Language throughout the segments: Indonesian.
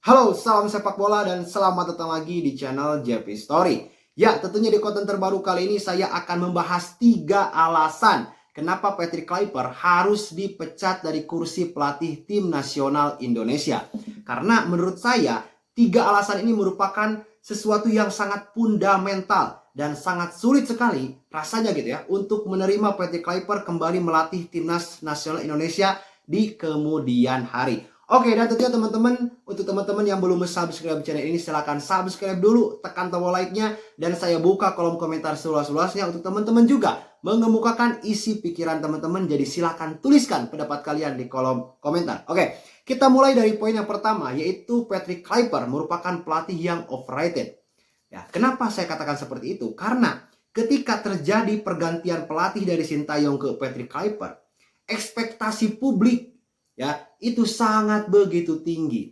Halo, salam sepak bola dan selamat datang lagi di channel JP Story. Ya, tentunya di konten terbaru kali ini saya akan membahas 3 alasan kenapa Patrick Kluivert harus dipecat dari kursi pelatih tim nasional Indonesia. Karena menurut saya 3 alasan ini merupakan sesuatu yang sangat fundamental dan sangat sulit sekali rasanya gitu ya untuk menerima Patrick Kluivert kembali melatih timnas nasional Indonesia di kemudian hari. Oke, dan tentunya teman-teman, untuk teman-teman yang belum subscribe channel ini, silahkan subscribe dulu, tekan tombol like-nya, dan saya buka kolom komentar seluas-luasnya untuk teman-teman juga mengemukakan isi pikiran teman-teman. Jadi silahkan tuliskan pendapat kalian di kolom komentar. Oke, kita mulai dari poin yang pertama, yaitu Patrick Kluivert merupakan pelatih yang overrated. Ya, kenapa saya katakan seperti itu? Karena ketika terjadi pergantian pelatih dari Sintayong ke Patrick Kluivert, ekspektasi publik ya itu sangat begitu tinggi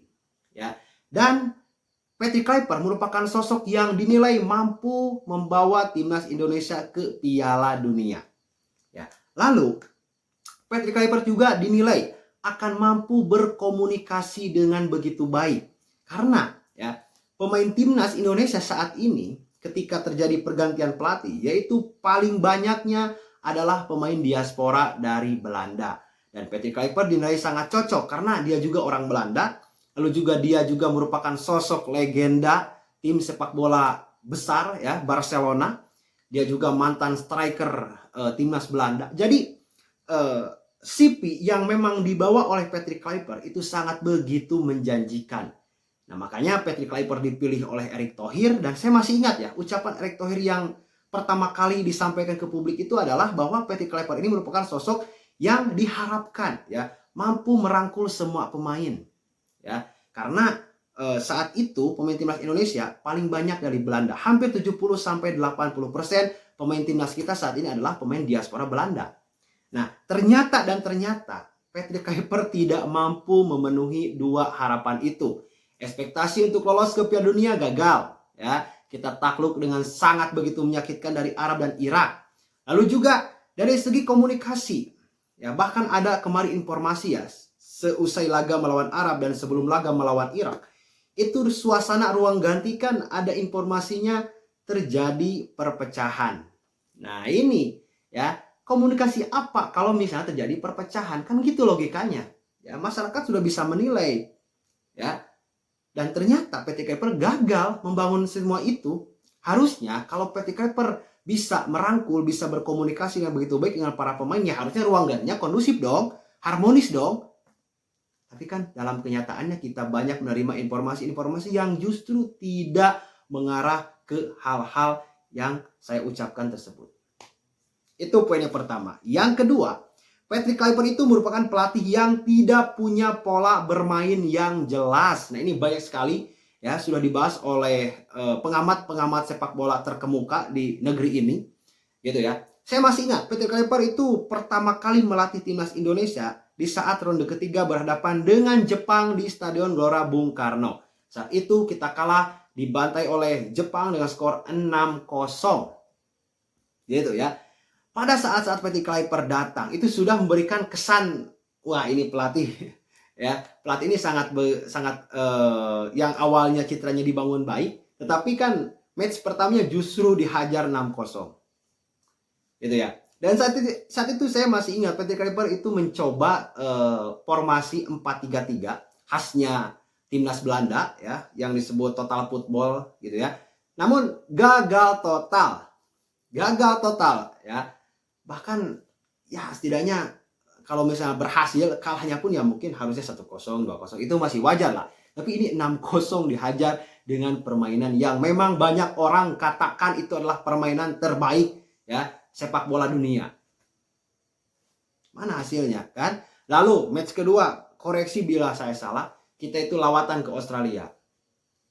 ya, dan Patrick Kluivert merupakan sosok yang dinilai mampu membawa timnas Indonesia ke Piala Dunia ya. Lalu Patrick Kluivert juga dinilai akan mampu berkomunikasi dengan begitu baik karena ya pemain timnas Indonesia saat ini ketika terjadi pergantian pelatih yaitu paling banyaknya adalah pemain diaspora dari Belanda. Dan Patrick Kluivert dinilai sangat cocok karena dia juga orang Belanda. Lalu juga dia juga merupakan sosok legenda tim sepak bola besar ya, Barcelona. Dia juga mantan striker timnas Belanda. Jadi CV yang memang dibawa oleh Patrick Kluivert itu sangat begitu menjanjikan. Nah, makanya Patrick Kluivert dipilih oleh Erick Thohir. Dan saya masih ingat ya, ucapan Erick Thohir yang pertama kali disampaikan ke publik itu adalah bahwa Patrick Kluivert ini merupakan sosok yang diharapkan ya mampu merangkul semua pemain ya, karena saat itu pemain timnas Indonesia paling banyak dari Belanda, hampir 70-80% pemain timnas kita saat ini adalah pemain diaspora Belanda. Nah, ternyata Patrick Kluivert tidak mampu memenuhi 2 harapan itu. Ekspektasi untuk lolos ke Piala Dunia gagal ya, kita takluk dengan sangat begitu menyakitkan dari Arab dan Irak. Lalu juga dari segi komunikasi ya, bahkan ada kemarin informasi ya, seusai laga melawan Arab dan sebelum laga melawan Irak, itu suasana ruang ganti kan ada informasinya terjadi perpecahan. Nah ini ya, komunikasi apa kalau misalnya terjadi perpecahan? Kan gitu logikanya. Ya, masyarakat sudah bisa menilai. Ya. Dan ternyata Patrick Kluivert gagal membangun semua itu. Harusnya kalau Patrick Kluivert bisa merangkul, bisa berkomunikasi dengan begitu baik dengan para pemain, ya harusnya ruang gantinya kondusif dong, harmonis dong. Tapi kan dalam kenyataannya kita banyak menerima informasi-informasi yang justru tidak mengarah ke hal-hal yang saya ucapkan tersebut. Itu poin yang pertama. Yang kedua, Patrick Kluivert itu merupakan pelatih yang tidak punya pola bermain yang jelas. Nah, ini banyak sekali ya sudah dibahas oleh pengamat-pengamat sepak bola terkemuka di negeri ini gitu ya. Saya masih ingat Patrick Kluivert itu pertama kali melatih timnas Indonesia di saat ronde ketiga berhadapan dengan Jepang di Stadion Gelora Bung Karno. Saat itu kita kalah dibantai oleh Jepang dengan skor 6-0 gitu ya. Pada saat-saat Patrick Kluivert datang itu sudah memberikan kesan, wah ini pelatih ya, pelatih ini sangat yang awalnya citranya dibangun baik, tetapi kan match pertamanya justru dihajar 6-0 gitu ya. Dan saat itu saya masih ingat Patrick Kluivert itu mencoba formasi 4-3-3 khasnya timnas Belanda ya, yang disebut total football gitu ya. Namun gagal total ya. Bahkan ya setidaknya kalau misalnya berhasil kalahnya pun ya mungkin harusnya 1-0, 2-0 itu masih wajar lah. Tapi ini 6-0 dihajar dengan permainan yang memang banyak orang katakan itu adalah permainan terbaik ya sepak bola dunia. Mana hasilnya kan? Lalu match kedua, koreksi bila saya salah, kita itu lawatan ke Australia.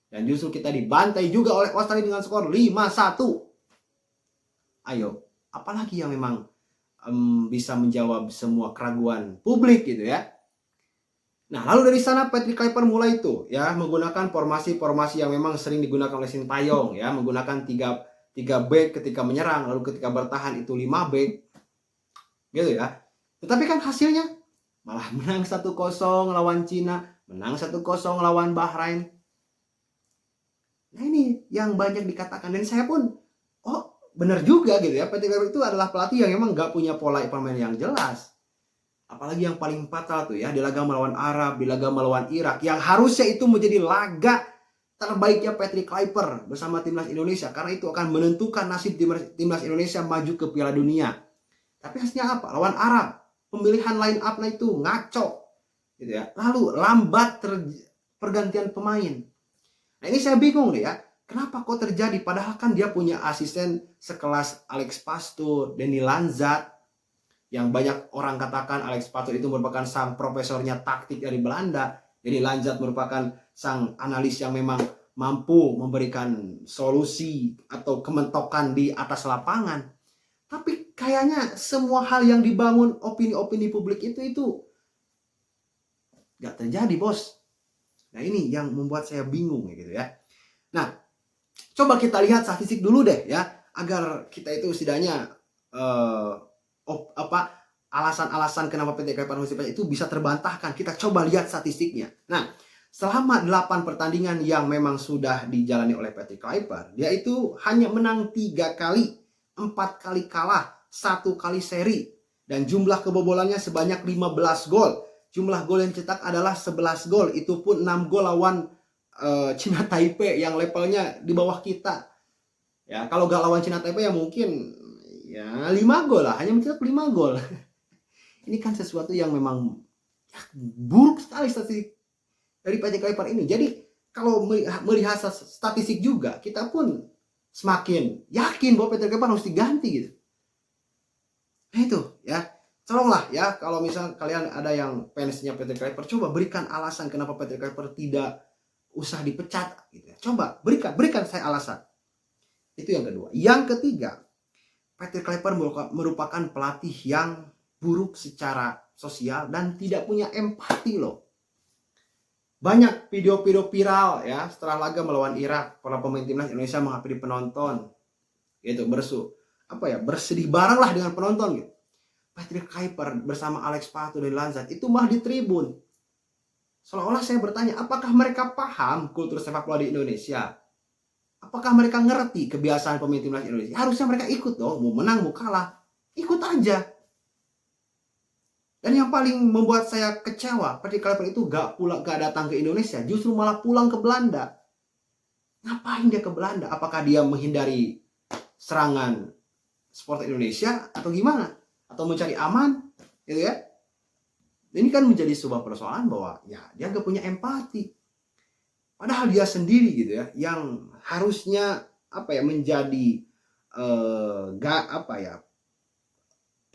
Dan justru kita dibantai juga oleh Australia dengan skor 5-1. Ayo, apalagi yang memang bisa menjawab semua keraguan publik gitu ya. Nah, lalu dari sana Patrick Kluivert mulai itu ya menggunakan formasi-formasi yang memang sering digunakan oleh Sintayong ya, menggunakan 3 back ketika menyerang, lalu ketika bertahan itu 5 back. Gitu ya. Tetapi kan hasilnya malah menang 1-0 lawan Cina, menang 1-0 lawan Bahrain. Nah ini yang banyak dikatakan, dan saya pun oh benar juga gitu ya, Patrick Kluivert itu adalah pelatih yang emang nggak punya pola permainan yang jelas. Apalagi yang paling fatal tuh ya, di laga melawan Arab, di laga melawan Irak, yang harusnya itu menjadi laga terbaiknya Patrick Kluivert bersama timnas Indonesia, karena itu akan menentukan nasib timnas Indonesia maju ke Piala Dunia. Tapi hasilnya apa? Lawan Arab, pemilihan line up-nya itu ngaco gitu ya. Lalu lambat pergantian pemain. Nah ini saya bingung nih ya, kenapa kok terjadi? Padahal kan dia punya asisten sekelas Alex Pastoor, Denny Lanzat, yang banyak orang katakan Alex Pastoor itu merupakan sang profesornya taktik dari Belanda. Denny Lanzat merupakan sang analis yang memang mampu memberikan solusi atau kementokan di atas lapangan. Tapi kayaknya semua hal yang dibangun opini-opini publik itu gak terjadi, bos. Nah ini yang membuat saya bingung gitu ya. Nah, coba kita lihat statistik dulu deh ya, agar kita itu setidaknya alasan-alasan kenapa PT Kluivert harus dipecat itu bisa terbantahkan. Kita coba lihat statistiknya. Nah, selama 8 pertandingan yang memang sudah dijalani oleh PT Kluivert, dia itu hanya menang 3 kali, 4 kali kalah, 1 kali seri, dan jumlah kebobolannya sebanyak 15 gol. Jumlah gol yang cetak adalah 11 gol, itu pun 6 gol lawan Cina Taipei yang levelnya di bawah kita. Ya, kalau gak lawan Cina Taipei ya mungkin ya 5 gol lah, hanya mencetak 5 gol. Ini kan sesuatu yang memang ya, buruk sekali statistik dari PT Kluivert ini. Jadi kalau melihat statistik juga, kita pun semakin yakin bahwa PT Kluivert harus diganti gitu. Nah itu ya, tolonglah ya, kalau misalnya kalian ada yang fansnya PT Kluivert, coba berikan alasan kenapa PT Kluivert tidak usah dipecat gitu ya. Coba berikan saya alasan. Itu yang kedua. Yang ketiga, PT Kluivert merupakan pelatih yang buruk secara sosial dan tidak punya empati loh. Banyak video-video viral ya setelah laga melawan Irak, para pemain timnas Indonesia menghampiri penonton gitu, bersedih bareng lah dengan penonton gitu. Patrick Kluivert bersama Alex Pastoor dan Lanzat itu malah di tribun. Seolah-olah saya bertanya, apakah mereka paham kultur sepak bola di Indonesia? Apakah mereka ngerti kebiasaan pemain timnas Indonesia? Harusnya mereka ikut dong, mau menang mau kalah, ikut aja. Dan yang paling membuat saya kecewa, Patrick Kluivert itu gak datang ke Indonesia, justru malah pulang ke Belanda. Ngapain dia ke Belanda? Apakah dia menghindari serangan supporter Indonesia atau gimana? Atau mencari aman, gitu ya? Ini kan menjadi sebuah persoalan bahwa ya dia gak punya empati. Padahal dia sendiri gitu ya, yang harusnya menjadi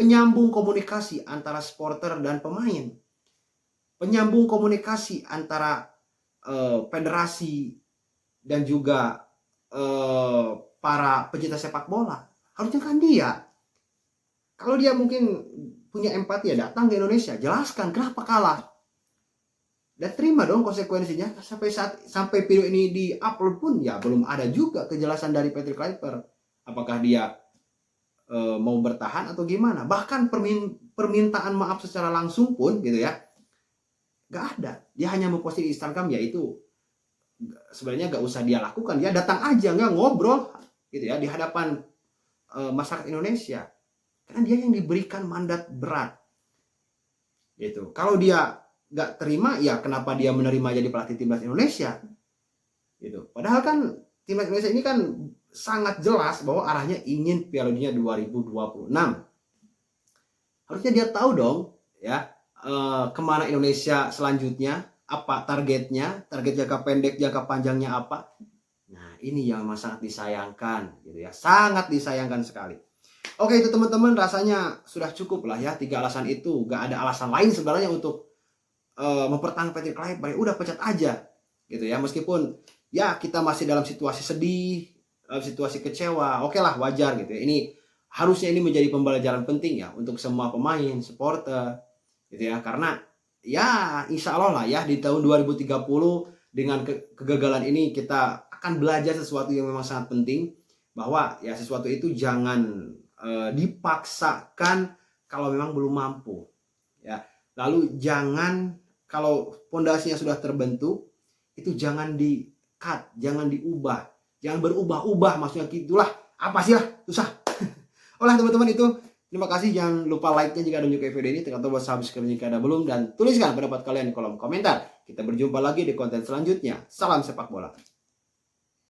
penyambung komunikasi antara supporter dan pemain, penyambung komunikasi antara federasi dan juga para pecinta sepak bola. Harusnya kan dia, kalau dia mungkin punya empati ya datang ke Indonesia, jelaskan kenapa kalah dan terima dong konsekuensinya. Sampai video ini di-upload pun ya belum ada juga kejelasan dari Patrick Kluivert, apakah dia mau bertahan atau gimana. Bahkan permintaan maaf secara langsung pun gitu ya gak ada. Dia hanya memposting di Instagram, yaitu sebenarnya gak usah dia lakukan. Dia datang aja, nggak ngobrol gitu ya di hadapan masyarakat Indonesia, karena dia yang diberikan mandat berat gitu. Kalau dia gak terima, ya kenapa dia menerima jadi pelatih timnas Indonesia gitu. Padahal kan timnas Indonesia ini kan sangat jelas bahwa arahnya ingin Piala Dunia 2026. Harusnya dia tahu dong ya kemana Indonesia selanjutnya, apa targetnya, target jangka pendek, jangka panjangnya apa. Nah ini yang sangat disayangkan gitu ya, sangat disayangkan sekali. Oke itu teman-teman, rasanya sudah cukup lah ya 3 alasan itu. Gak ada alasan lain sebenarnya untuk mempertahankan Patrick Kluivert. Udah pecat aja gitu ya, meskipun ya kita masih dalam situasi sedih, dalam situasi kecewa, oke lah, wajar gitu ya. Ini harusnya ini menjadi pembelajaran penting ya untuk semua pemain, supporter gitu ya, karena ya insya Allah lah ya di tahun 2030 dengan kegagalan ini kita akan belajar sesuatu yang memang sangat penting, bahwa ya sesuatu itu jangan dipaksakan kalau memang belum mampu ya. Lalu jangan, kalau pondasinya sudah terbentuk itu jangan cut, jangan diubah. Jangan berubah-ubah, maksudnya gitulah. Apa sih lah, susah. Olah teman-teman itu. Terima kasih, jangan lupa like-nya jika ada yang menyukai video ini, tekan tombol subscribe jika ada belum, dan tuliskan pendapat kalian di kolom komentar. Kita berjumpa lagi di konten selanjutnya. Salam sepak bola.